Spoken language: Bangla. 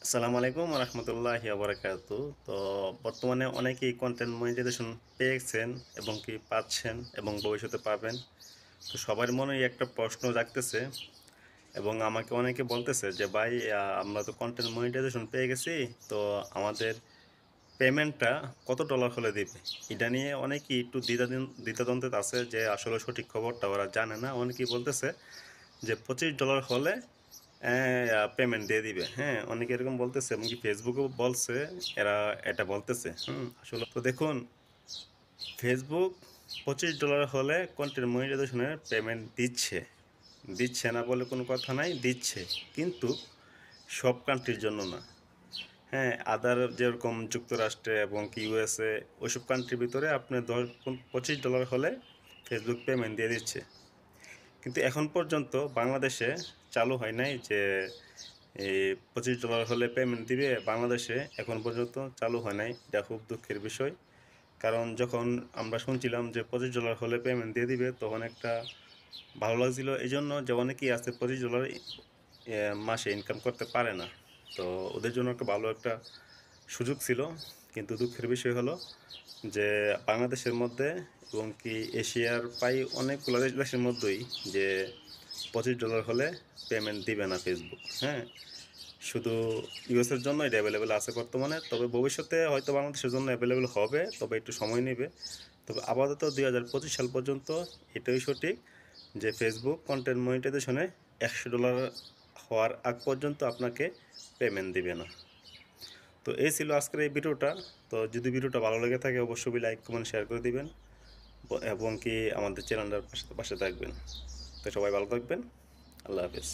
আসসালামু আলাইকুম রহমতুল্লাহি বারাকাতু। তো বর্তমানে অনেকেই কন্টেন্ট মনিটাইজেশন পেয়েছেন এবং কি পাচ্ছেন এবং ভবিষ্যতে পাবেন। তো সবার মনেই একটা প্রশ্ন জাগতেছে এবং আমাকে অনেকে বলতেছে যে ভাই আমরা তো কন্টেন্ট মনিটাইজেশন পেয়ে গেছি, তো আমাদের পেমেন্টটা কত ডলার হলে দিবে? এটা নিয়ে অনেকেই একটু দ্বিধাদ্বন্দ্বে আছে যে আসলে সঠিক খবরটা ওরা জানে না। অনেকেই বলতেছে যে $25 হলে পেমেন্ট দিয়ে দিবে। হ্যাঁ, অনেকে এরকম বলতেছে, এমনকি ফেসবুকেও বলছে, এরা এটা বলতেছে। আসলে তো দেখুন, ফেসবুক $25 হলে কন্টেন্ট মনিটাইজেশনের পেমেন্ট দিচ্ছে। দিচ্ছে না বলে কোনো কথা নাই, দিচ্ছে। কিন্তু সব কান্ট্রির জন্য না। হ্যাঁ, আদার যেরকম যুক্তরাষ্ট্রে এবং কি ইউএসএ, ওইসব কান্ট্রির ভিতরে আপনি $25 হলে ফেসবুক পেমেন্ট দিয়ে দিচ্ছে। কিন্তু এখন পর্যন্ত বাংলাদেশে চালু হয় নাই যে এই $25 হলে পেমেন্ট দিবে। বাংলাদেশে এখন পর্যন্ত চালু হয় নাই। এটা খুব দুঃখের বিষয়। কারণ যখন আমরা শুনছিলাম যে $25 হলে পেমেন্ট দিয়ে দিবে, তখন একটা ভালো লাগছিল এই জন্য যে অনেকেই আছে $25 মাসে ইনকাম করতে পারে না। তো ওদের জন্য একটা ভালো একটা সুযোগ ছিল। কিন্তু দুঃখের বিষয় হলো যে বাংলাদেশের মধ্যে এবং কি এশিয়ার প্রায় অনেকগুলো দেশের মধ্যেই যে $25 হলে পেমেন্ট দিবে না ফেসবুক। হ্যাঁ, শুধু ইউএসের জন্য এটা অ্যাভেলেবেল আছে বর্তমানে। তবে ভবিষ্যতে হয়তো বাংলাদেশের জন্য অ্যাভেলেবেল হবে, তবে একটু সময় নেবে। তবে আপাতত 2025 সাল পর্যন্ত এটাই সঠিক যে ফেসবুক কন্টেন্ট মনিটাইজেশনে $100 হওয়ার আগ পর্যন্ত আপনাকে পেমেন্ট দিবে না। তো এই ছিল আজকের এই ভিডিওটা। তো যদি ভিডিওটা ভালো লেগে থাকে অবশ্যই লাইক কমেন্ট শেয়ার করে দিবেন এবং কি আমাদের চ্যানেলটার পাশে পাশে থাকবেন। তো সবাই ভালো থাকবেন। আল্লাহ হাফেজ।